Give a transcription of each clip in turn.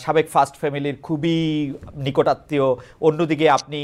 সাবেক ফার্স্ট ফ্যামিলির খুবই নিকটাত্মীয়, অন্যদিকে আপনি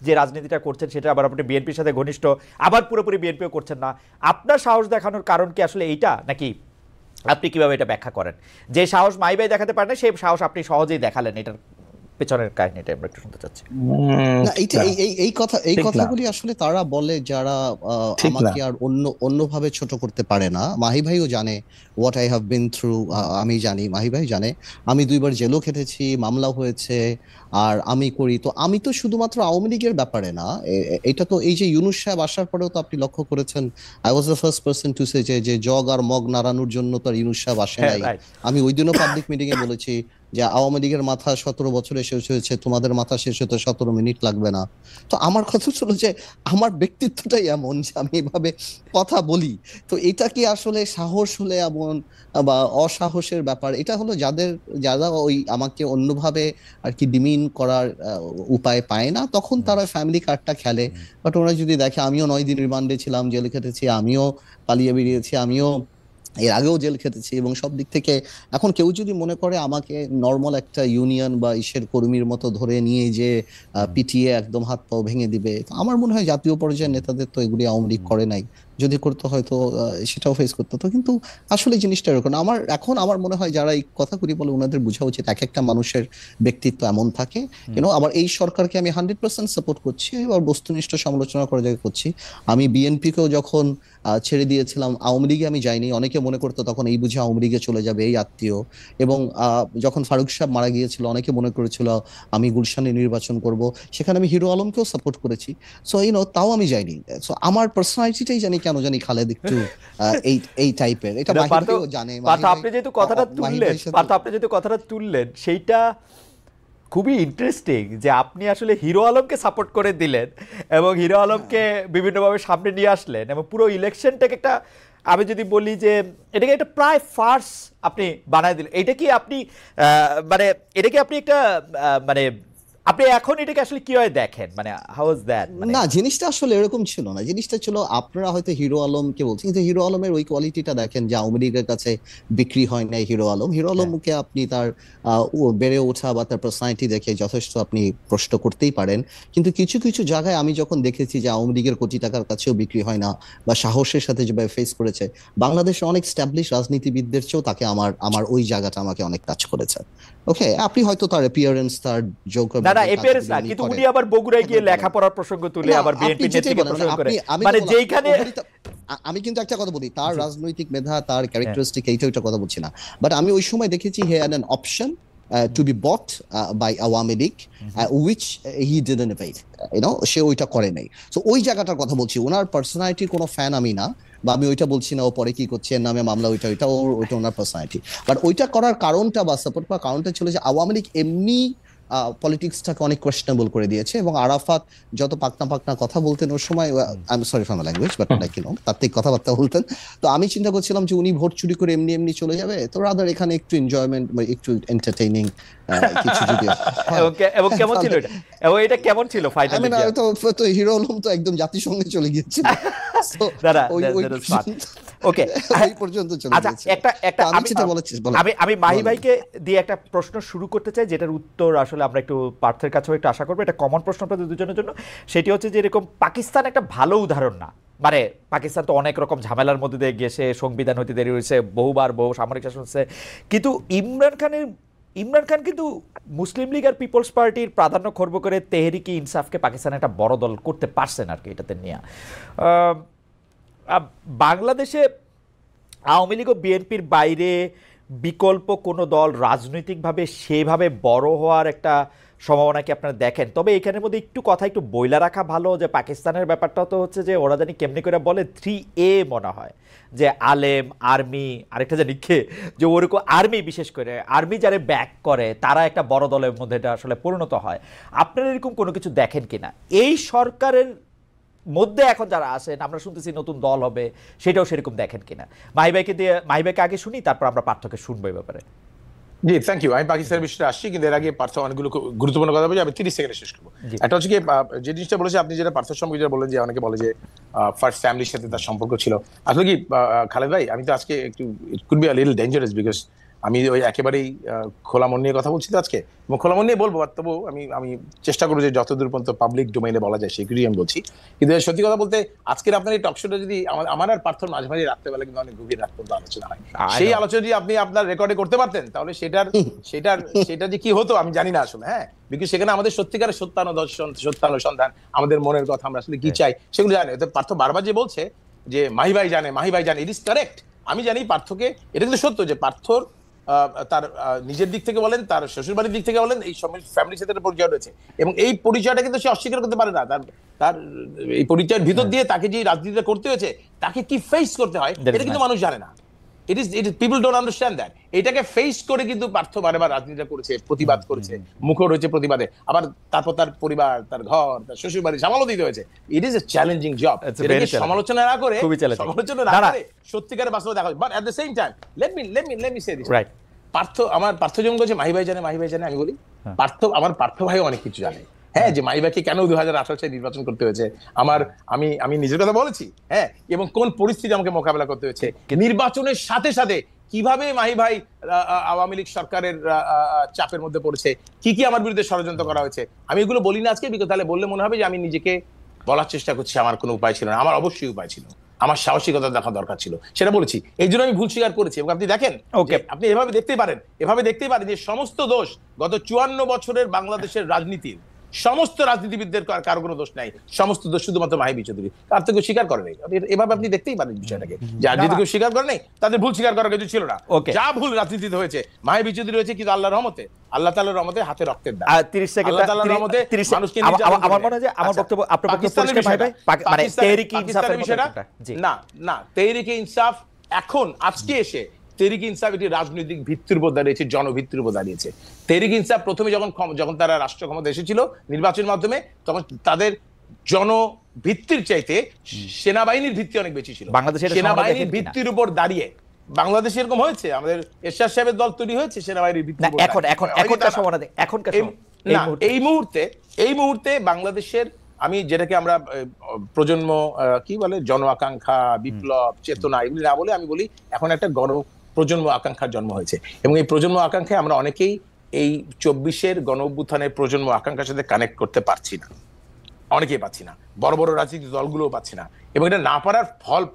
যে রাজনীতিটা করছেন সেটা আবার আপনি বিএনপির সাথে ঘনিষ্ঠ, আবার পুরোপুরি বিএনপিও করছেন না। আপনার সাহস দেখানোর কারণ কি আসলে এইটা, নাকি আপনি কিভাবে এটা ব্যাখ্যা করেন? যে সাহস মাইবাই দেখাতে পারেন না, সেই সাহস আপনি সহজেই দেখালেন, এটার পেছনের কাহিনীটা আমরা একটু শুনতে চাচ্ছি। না, এই কথাগুলি আসলে তারা বলে যারা আমাকে আর অন্যভাবে ছোট করতে পারে না। মাহি ভাইও জানে what I have been through, আমি জানি, মাহি ভাই জানে। আমি 2বার জেলও খেটেছি, মামলা হয়েছে, আর আমি করি তো। আমি তো শুধুমাত্র আওয়ামী লীগের ব্যাপারে না, এটা তো এই যে ইউনূস সাহেব আসার পরেও তো আপনি লক্ষ্য করেছেন, I was the first person to say যে জগ আর মগ নাড়ানোর জন্য তো আর ইউনূস সাহেব আসে নাই। আমি ওই দিনও পাবলিক মিটিং এ বলেছি যে আওয়ামী লীগের মাথা 17 বছরে শেষ হয়েছে, তোমাদের মাথা শেষ হতে 17 মিনিট লাগবে না। তো আমার কথা ছিল যে আমার ব্যক্তিত্বটাই এমন যে আমি এভাবে কথা বলি। তো এটা কি আসলে সাহস হলে এমন বা অসাহসের ব্যাপার? এটা হলো যারা ওই আমাকে অন্যভাবে আর কি ডিমিন করার উপায় পায় না, তখন তারা ফ্যামিলি কার্ডটা খেলে। বাট ওরা যদি দেখে আমিও 9 দিন রিমান্ডে ছিলাম, জেলে খেটেছি, আমিও পালিয়ে বেরিয়েছি, আমিও এর আগেও জেল খেটেছি, এবং সব দিক থেকে এখন কেউ যদি মনে করে আমাকে নর্মাল একটা ইউনিয়ন বা ইসের কর্মীর মতো ধরে নিয়ে যে পিটিয়ে একদম হাত পাও ভেঙে দিবে, আমার মনে হয় জাতীয় পর্যায়ের নেতাদের তো এগুলি আওয়ামী লীগ করে নাই। যদি করতে হয়তো সেটাও ফেস করতে হতো। কিন্তু আসলে জিনিসটা এরকম। আমার মনে হয় যারা এই কথাগুলি বলে ওনাদের বোঝা উচিত এক একটা মানুষের ব্যক্তিত্ব এমন থাকে। আবার এই সরকারকে আমি 100% সাপোর্ট করছি, আর বস্তুনিষ্ঠ সমালোচনা করার জায়গায় করছি। আমি বিএনপিকেও যখন ছেড়ে দিয়েছিলাম, আওয়ামী লীগে আমি যাইনি। অনেকে মনে করতো তখন এই বুঝে আওয়ামী লীগে চলে যাবে এই আত্মীয়। এবং যখন ফারুক সাহেব মারা গিয়েছিল, অনেকে মনে করেছিল আমি গুলশানে নির্বাচন করব, সেখানে আমি হিরো আলমকেও সাপোর্ট করেছি। সো তাও আমি যাইনি। সো আমার পার্সোনালিটিটাই জানি কেন জানি খালেদ একটু এই টাইপের। এটা মাহি ভাইও জানে। আপনি যেহেতু কথাটা তুললেন সেইটা খুবই ইন্টারেস্টিং যে আপনি আসলে হিরো আলমকে সাপোর্ট করে দিলেন এবং হিরো আলমকে বিভিন্নভাবে সামনে নিয়ে আসলেন, এবং পুরো ইলেকশনটাকে একটা, আমি যদি বলি যে এটাকে একটা প্রায় ফার্স আপনি বানায় দিলেন। এটা কি আপনি মানে এটা কি আপনি একটা মানে আপনি এখন এটাকে আসলে কিভাবে দেখেন, মানে হাউ ইজ দ্যাট? না, জিনিসটা আসলে এরকম ছিল না। জিনিসটা ছিল আপনারা হয়তো হিরো আলমকে বলছেন, কিন্তু হিরো আলমের ওই কোয়ালিটিটা দেখেন যে আওয়ামী লীগের কাছে বিক্রি হয় নাই হিরো আলমকে আপনি তার বেড়ে ওঠা বা তার পার্সোনালিটি দেখে যথেষ্ট আপনি প্রশ্ন করতেই পারেন। কিন্তু কিছু কিছু জায়গায় আমি যখন দেখেছি যে আওয়ামী লীগের কোটি টাকার কাছেও বিক্রি হয় না, বা সাহসের সাথে যেভাবে ফেস করেছে, বাংলাদেশের অনেক স্ট্যাবলিশ রাজনীতিবিদদের চেয়েও তাকে আমার ওই জায়গাটা আমাকে অনেক টাচ করেছে। ওকে, আপনি হয়তো তার অ্যাপিয়ারেন্স, তার যোগ, কিন্তু উনি আবার বগুড়ায় গিয়ে লেখাপড়ার প্রসঙ্গ তুলে আবার বিএনপি নেতৃত্বকে প্রসঙ্গ করে, মানে যেইখানে আমি কিন্তু একটা কথা বলি, তার রাজনৈতিক মেধা, তার ক্যারেক্টারিস্টিক, ওইটা কথা বলছি না। বাট আমি ওই সময় দেখেছি he had an option to be bought by Awami League, which he didn't evade, সে ওইটা করে নাই। সো ওই জায়গাটার কথা বলছি। ওনার পার্সোনালিটির কোনো ফ্যান আমি না, বা আমি ওইটা বলছি না ও পরে কি করছে, এর নামে মামলা, ওইটা ওনার পার্সোনালিটি। বাট ওইটা করার কারণটা বা সাপোর্ট করার কারণটা ছিল যে আওয়ামী লীগ এমনি পলিটিক্সটাকে অনেক কোয়েশ্চেনেবল করে দিয়েছে, এবং আরাফাত যত পাকনা কথা বলতেন ওই সময়, I am sorry for my language, but তাত্ত্বিক কথাবার্তা বলতেন। তো আমি চিন্তা করছিলাম যে উনি ভোট চুরি করে এমনি চলে যাবে, তো রাদার এখানে একটু এনজয়মেন্ট বা একটু এন্টারটেইনিং কিছু যদি এবং কেমন ছিল এটা, এবং এটা কেমন ছিল ফাইনালি? তো হিরো আলম তো একদম জাতিসংঘে চলে গিয়েছিল। ওকে, এই পর্যন্ত চলে গেছে। আমি মাহি ভাইকে দিয়ে একটা প্রশ্ন শুরু করতে চাই, যেটার উত্তর আসলে আমরা একটু পার্থের কাছেও একটু আশা করবো। এটা কমন প্রশ্ন আপনাদের দুজনের জন্য। সেটি হচ্ছে যে এরকম পাকিস্তান একটা ভালো উদাহরণ না, মানে পাকিস্তান তো অনেক রকম ঝামেলার মধ্যে দিয়ে গিয়েছে, সংবিধান হতে দেরি হয়েছে, বহু সামরিক শাসন হচ্ছে, কিন্তু ইমরান খান কিন্তু মুসলিম লীগ আর পিপলস পার্টির প্রাধান্য খর্ব করে তেহরিকি ইনসাফকে পাকিস্তানে একটা বড় দল করতে পারছেন আর কি। এটাতে নিয়ে বাংলাদেশে আওয়ামী লীগ ও বিএনপির বাইরে বিকল্প কোনো দল রাজনৈতিকভাবে সেভাবে বড় হওয়ার একটা সম্ভাবনা কি আপনারা দেখেন? তবে এখানের মধ্যে একটু বইলা রাখা ভালো যে পাকিস্তানের ব্যাপারটা তো হচ্ছে যে ওরা জানি কেমনি করে বলে 3A মনে হয়, যে আলেম, আর্মি, আরেকটা জানি কে, যে ওরকম আর্মি, বিশেষ করে আর্মি যারা ব্যাক করে তারা একটা বড় দলের মধ্যে এটা আসলে পরিণত হয়। আপনারা এরকম কোনো কিছু দেখেন কিনা? এই সরকারের মধ্যে এখন যারা আছেন, আমরা শুনতেছি নতুন দল হবে, সেটাও সেরকম দেখেন কিনা? মাহিবাইকে আগে শুনি, তারপর আমরা পার্থকে শুনবো এই ব্যাপারে। জি, থ্যাংক ইউ। আমি পাকিস্তানের বিষয়টা আসছি, কিন্তু এর আগে পার্থ অনেকগুলো গুরুত্বপূর্ণ কথা বলছি, আমি 30 সেকেন্ডে শেষ করবো। একটা হচ্ছে কি, যে জিনিসটা বলেছে আপনি, যেটা পার্থ সম্পর্কে যেটা বলেন যে অনেকে বলে যে ফার্স্ট ফ্যামিলির সাথে তার সম্পর্ক ছিল, আসলে কি খালেদ ভাই, আমি তো আজকে একটু it could be a little dangerous, because আমি ওই একেবারেই খোলা মন নিয়ে কথা বলছি তো আজকে, এবং খোলা মন নিয়ে বলবো, তবু আমি চেষ্টা করবো যে যতদূর পর্যন্ত পাবলিক ডোমেইনে বলা যায় সেগুলোই আমি বলছি। কিন্তু সত্যি কথা বলতে আজকের আপনার এই টক শোটা যদি আমার আর পার্থর মাঝে মাঝে রাত্রেবেলা কিন্তু অনেক গভীর রাত পর্যন্ত আলোচনা হয়, সেই আলোচনা যদি আপনি আপনার রেকর্ডে করতে পারতেন তাহলে সেটা যে কি হতো আমি জানি না আসলে। হ্যাঁ, বিকজ সেখানে আমাদের সত্যিকারের সত্যানুসন্ধান, আমাদের মনের কথা, আমরা আসলে কি চাই সেগুলো জানে। পার্থ বারবার যে বলছে যে মাহি ভাই জানে, ইট ইজ কারেক্ট। আমি জানি পার্থকে, এটা কিন্তু সত্য যে পার্থর তার নিজের দিক থেকে বলেন, তার শ্বশুর বাড়ির দিক থেকে বলেন, এই ফ্যামিলির সাথে পরিচয় রয়েছে, এবং এই পরিচয়টা কিন্তু সে অস্বীকার করতে পারে না। তার এই পরিচয়ের ভিতর দিয়ে তাকে যে রাজনীতিটা করতে হয়েছে, তাকে কি ফেস করতে হয়, এটা কিন্তু মানুষ জানে না। It is people don't understand that. এটাকে ফেস করে কিন্তু পার্থ বারবার রাজনীতিটা করেছে, প্রতিবাদ করেছে, মুখর হয়েছে প্রতিবাদে, আবার তারপর তার পরিবার, তার ঘর, তার শ্বশুর বাড়ি সামালও দিতে হয়েছে। It is a challenging job. এটাকে সমালোচনা না করে সত্যিকারের বাস্তবে দেখা হয়। But at the same time let me say this, Partha যেমন বলছে মাহি ভাই জানে, আমি বলি আমার পার্থ ভাই অনেক কিছু জানে। হ্যাঁ, যে মাইবাকে কেন 2018 সালে নির্বাচন করতে হয়েছে, আমি নিজের কথা বলেছি। হ্যাঁ, এবং কোন পরিস্থিতি আমাকে মোকাবেলা করতে হয়েছে, নির্বাচনের সাথে সাথে কিভাবে মাহি ভাই আওয়ামী লীগ সরকারের চাপের মধ্যে পড়েছে, কি আমার বিরুদ্ধে ষড়যন্ত্র করা হয়েছে। আমি এগুলো বলি না আজকে, বিকজ তাহলে বললে মনে হবে যে আমি নিজেকে বলার চেষ্টা করছি আমার কোনো উপায় ছিল না। আমার অবশ্যই উপায় ছিল, আমার সাহসিকতা দেখা দরকার ছিল, সেটা বলেছি। এই জন্য আমি ভুল স্বীকার করেছি। এবং আপনি দেখেন, আপনি এভাবে দেখতেই পারেন যে সমস্ত দোষ গত 54 বছরের বাংলাদেশের রাজনীতির সমস্ত রাজনীতিবিদদের কারো কোনো দোষ নাই, সমস্ত দোষ শুধুমাত্র মাহি চৌধুরী। তার থেকে স্বীকার করে নেই, এভাবে আপনি দেখতেই পারেন বিষয়টাকে। যার যদি কেউ স্বীকার করে নেই, তাদের ভুল স্বীকার করার কিছু ছিল না। যা ভুল রাজনীতিতে হয়েছে, মাহি চৌধুরী হয়েছে, কিন্তু আল্লাহর রহমতে, আল্লাহ তাআলার রহমতে হাতে রক্তের দাগ। 30 সেকেন্ড মানুষকে আমার মনে হয় যে আমার বক্তব্য আপনার পক্ষে পরিষ্কার ভাই, মানে তেহরিকে ইনসাফের বিষয়টা না তেহরিকে ইনসাফ এখন আজকে এসে তেহরিকে ইনসাফ এটি রাজনৈতিক ভিত্তির উপর দাঁড়িয়েছে, জনভিত্তির উপর দাঁড়িয়েছে। তেহরিকে ইনসাফ প্রথমে যখন তারা রাষ্ট্র ক্ষমতা এসেছিল নির্বাচনের মাধ্যমে, তখন তাদের জনভিত্তির চাইতে সেনাবাহিনীর ভিত্তি অনেক বেশি ছিল। সেনাবাহিনীর ভিত্তির উপর দাঁড়িয়ে বাংলাদেশে এরকম হয়েছে, আমাদের এরশাদ সাহেবের দল তৈরি হয়েছে সেনাবাহিনীর ভিত্তির উপর। এই মুহূর্তে বাংলাদেশের, আমি যেটাকে আমরা প্রজন্ম কি বলে, জন আকাঙ্ক্ষা, বিপ্লব চেতনা, এগুলি না বলে আমি বলি এখন একটা প্রজন্ম আকাঙ্ক্ষার জন্ম হয়েছে। এবং এই প্রজন্ম আকাঙ্ক্ষায় আমরা অনেকেই এই 24-এর গণ অভ্যুত্থানের প্রজন্ম আকাঙ্ক্ষার সাথে কানেক্ট করতে পারছি না, অনেকেই পাচ্ছি না, বড় বড় রাজনৈতিক দলগুলোও পাচ্ছি না। এবং এটা না পারার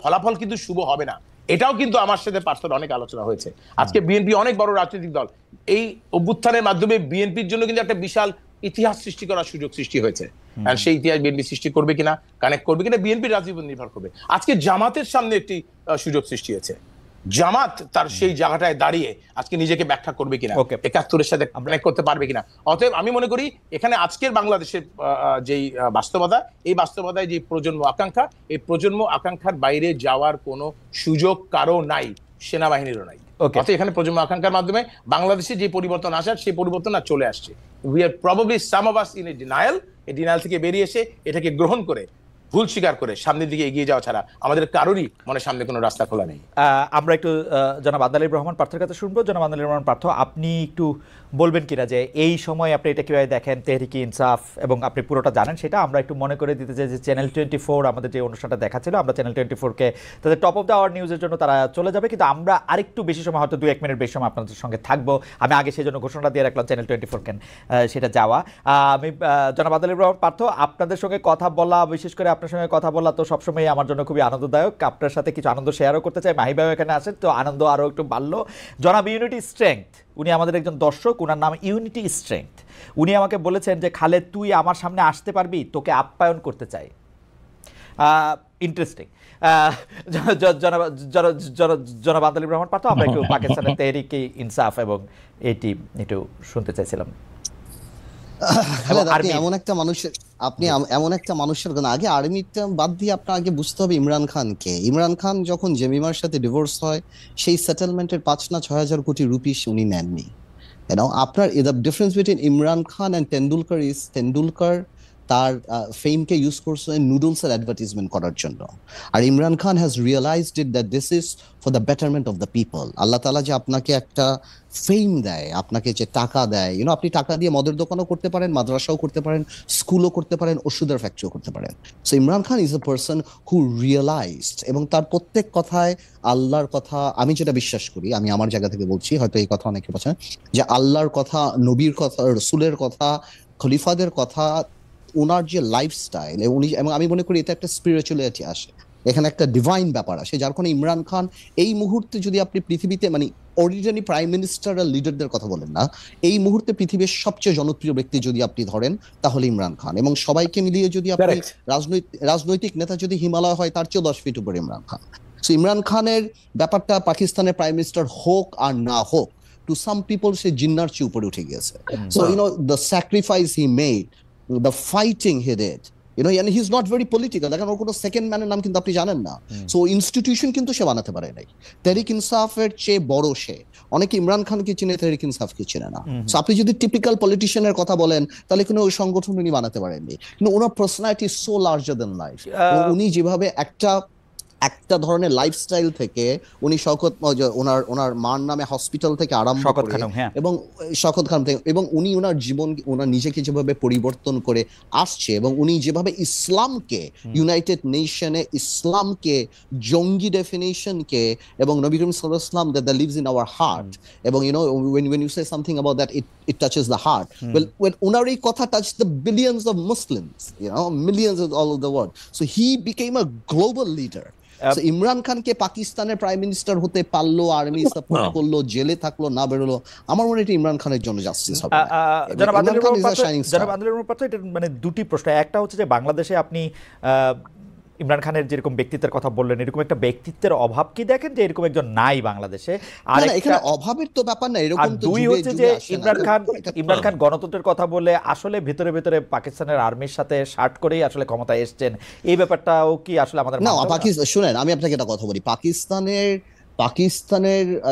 ফলাফল কিন্তু শুভ হবে না। এটাও কিন্তু আমার সাথে পার্থর অনেক আলোচনা হয়েছে। আজকে বিএনপি অনেক বড় রাজনৈতিক দল, এই অভ্যুত্থানের মাধ্যমে বিএনপির জন্য কিন্তু একটা বিশাল ইতিহাস সৃষ্টি করার সুযোগ সৃষ্টি হয়েছে। আর সেই ইতিহাস বিএনপি সৃষ্টি করবে কিনা, কানেক্ট করবে কিনা, বিএনপির রাজনীতি নির্ভর করবে। আজকে জামাতের সামনে একটি সুযোগ সৃষ্টি হয়েছে, জামাত তার সেই জায়গাটায় দাঁড়িয়ে আজকে নিজেকে ব্যাখ্যা করবে কিনা, 71-এর সাথে কানেক্ট করতে পারবে কিনা। অতএব আমি মনে করি এখানে আজকের বাংলাদেশের যেই বাস্তবতা, এই বাস্তবতায় যে প্রজন্ম আকাঙ্ক্ষা, এই প্রজন্ম আকাঙ্ক্ষার বাইরে যাওয়ার কোনো সুযোগ কারো নাই, সেনাবাহিনীরও নাই। অতএব এখানে প্রজন্ম আকাঙ্ক্ষার মাধ্যমে বাংলাদেশে যে পরিবর্তন আসার, সেই পরিবর্তন আর চলে আসছে। We are probably some of us in a denial. এই ডিনায়াল থেকে বেরিয়ে এসে এটাকে গ্রহণ করে, ভুল স্বীকার করে সামনের দিকে এগিয়ে যাওয়া ছাড়া আমাদের কারোরই মনে সামনে কোনো রাস্তা খোলা নেই। আমরা একটু জনাব আদালির রহমান পার্থের কাছে শুনবো। জনাব আদালির রহমান পার্থ, আপনি একটু বলবেন কিনা যে এই সময় আপনি এটা কিভাবে দেখেন, তেহরিকে ইনসাফ, এবং আপনি পুরোটা জানেন সেটা। আমরা একটু মনে করে দিতে চাই যে চ্যানেল 24 আমাদের যে অনুষ্ঠানটা দেখাচ্ছিল, আমরা চ্যানেল 24-কে তাদের টপ অফ দ্য আওয়ার নিউজের জন্য তারা চলে যাবে, কিন্তু আমরা আরেকটু বেশি সময়, হয়তো 2-1 মিনিট বেশি সময় আপনাদের সঙ্গে থাকবো। আমি আগে সেই জন্য ঘোষণা দিয়ে রাখলাম চ্যানেল 24 কেন সেটা যাওয়া। আমি জনাব আদালির রহমান পার্থ, আপনাদের সঙ্গে কথা বলা, বিশেষ করে আপনার সঙ্গে কথা বলা তো সবসময় আমার জন্য খুবই আনন্দদায়ক। আপনার সাথে কিছু আনন্দ শেয়ারও করতে চাই। মাহি ভাইও এখানে আসেন, তো আনন্দ আরও একটু বাড়লো। জনাব ইউনিটি স্ট্রেংথ, উনি আমাদের একজন দর্শক, উনার নাম ইউনিটি স্ট্রেংথ। উনি আমাকে বলেছেন যে খালেদ, তুই আমার সামনে আসতে পারবি, তোকে আপ্যায়ন করতে চাই। ইন্টারেস্টিং। জনাব আদালির রহমান পার্থ, আমরা একটু পাকিস্তানের তেহরিকে ইনসাফ এবং এটি একটু শুনতে চাইছিলাম। আপনি এমন একটা মানুষের আগে আর্মিটা বাদ দিয়ে আপনার আগে বুঝতে হবে ইমরান খানকে। ইমরান খান যখন জেমিমার সাথে ডিভোর্স হয়, সেই সেটেলমেন্টের 5 না 6,000 কোটি রুপি উনি নেননি। আপনার difference between Imran Khan and Tendulkar is, Tendulkar তার ফেমকে ইউজ করছে নুডলসের অ্যাডভার্টাইজমেন্ট করার জন্য। আর ইমরান খান has realised it that this is for the betterment of the people. Allah তাআলা যে আপনাকে একটা ফেম দেয়, আপনাকে যে টাকা দেয়, আপনি টাকা দিয়ে মদের দোকানও করতে পারেন, মাদ্রাসাও করতে পারেন, স্কুলও করতে পারেন, ওষুধের ফ্যাক্টরিও করতে পারেন। So Imran Khan is a person who realized, এবং তার প্রত্যেক কথায় আল্লাহর কথা, আমি যেটা বিশ্বাস করি, আমি আমার জায়গা থেকে বলছি, হয়তো এই কথা অনেকে বলছেন, যে আল্লাহর কথা, নবীর কথা, রসুলের কথা, খলিফাদের কথা, ওনার যে লাইফস্টাইল, এবং আমি মনে করি এটা একটা স্পিরিচুয়ালিটি আসে, এখানে একটা ডিভাইন ব্যাপার আসে, যার কারণে ইমরান খান এই মুহূর্তে, যদি আপনি পৃথিবীতে মানে অরিজিনালি প্রাইম মিনিস্টার আর লিডারদের কথা বলেন না, এই মুহূর্তে পৃথিবীর সবচেয়ে জনপ্রিয় ব্যক্তি যদি আপনি ধরেন, তাহলে ইমরান খান। এবং সবাইকে মিলিয়ে যদি আপনি রাজনৈতিক নেতা যদি হিমালয় হয়, তার চেয়ে 10 ফিট উপরে ইমরান খান। সো ইমরান খানের ব্যাপারটা পাকিস্তানের প্রাইম মিনিস্টার হোক আর না হোক, টু সাম পিপল সে জিন্নার চেয়ে উপরে উঠে গিয়েছে। So the sacrifice he made, the fighting he did, and he's not very political. দেখেন, ওর কোনো সেকেন্ড ম্যানের নাম কিন্তু আপনি জানেন না। সো ইনস্টিটিউশন কিন্তু সে বানাতে পারে নাই। তেহরিক ইনসাফের চেয়ে বড় সে। অনেকে ইমরান খানকে চিনে, তেহরিক ইনসাফকে চিনে না। সো আপনি যদি টিপিক্যাল পলিটিশিয়ানের কথা বলেন, তাহলে কোনো ওই সংগঠন উনি বানাতে পারেননি। কিন্তু ওনার personality so larger than life. উনি যেভাবে একটা ধরনের লাইফস্টাইল থেকে, উনি ওনার মার নামে হসপিটাল থেকে আরম্ভ করে, এবং শওকত খান থেকে, এবং উনি ওনার জীবন, ওনার নিজেকে যেভাবে পরিবর্তন করে আসছে, এবং উনি যেভাবে ইসলামকে, ইউনাইটেড নেশনে ইসলামকে, জঙ্গি ডেফিনেশনকে, এবং নবী করিম সাল্লাল্লাহু আলাইহি ওয়াসাল্লাম that lives in our heart, এবং when you say something about that, it touches the heart. Well, when ওনার এই কথা touched the billions of Muslims, millions all over the world, so he became a global leader. Imran খানকে পাকিস্তানের prime minister হতে পারলো, army support করলো, জেলে থাকলো, না বেরোলো, আমার মনে হয় এটা ইমরান খানের জন্য জাস্টিস হবে। জনাব আদিলুর পাত্র, এটা মানে দুটি প্রশ্ন। একটা হচ্ছে যে বাংলাদেশে আপনি ইমরান খানের যেরকম ব্যক্তিত্বের কথা বললেন, এরকম একটা ব্যক্তিত্বের অভাব কি দেখেন, যে এরকম একজন নাই বাংলাদেশে? আর এখানে অভাবের তো ব্যাপার না, এরকম তো দুই হচ্ছে যে ইমরান খান গণতন্ত্রের কথা বলে আসলে ভেতরে ভেতরে পাকিস্তানের আর্মির সাথে শার্ট করেই আসলে ক্ষমতায় এসেছেন, এই ব্যাপারটাও কি আসলে আমাদের না? শুনেন, আমি আপনাকে একটা কথা বলি, পাকিস্তানের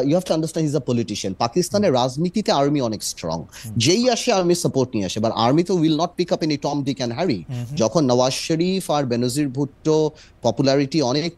you have to understand, he is a politician. পাকিস্তানের রাজনীতিতে আর্মি অনেক স্ট্রং, যেই আসে আর্মি সাপোর্ট নিয়ে আসে, বাট আর্মি তো will not pick up any Tom, Dick and Harry. যখন নওয়াজ শরীফ আর বেনজির ভুট্টো পপুলারিটি অনেক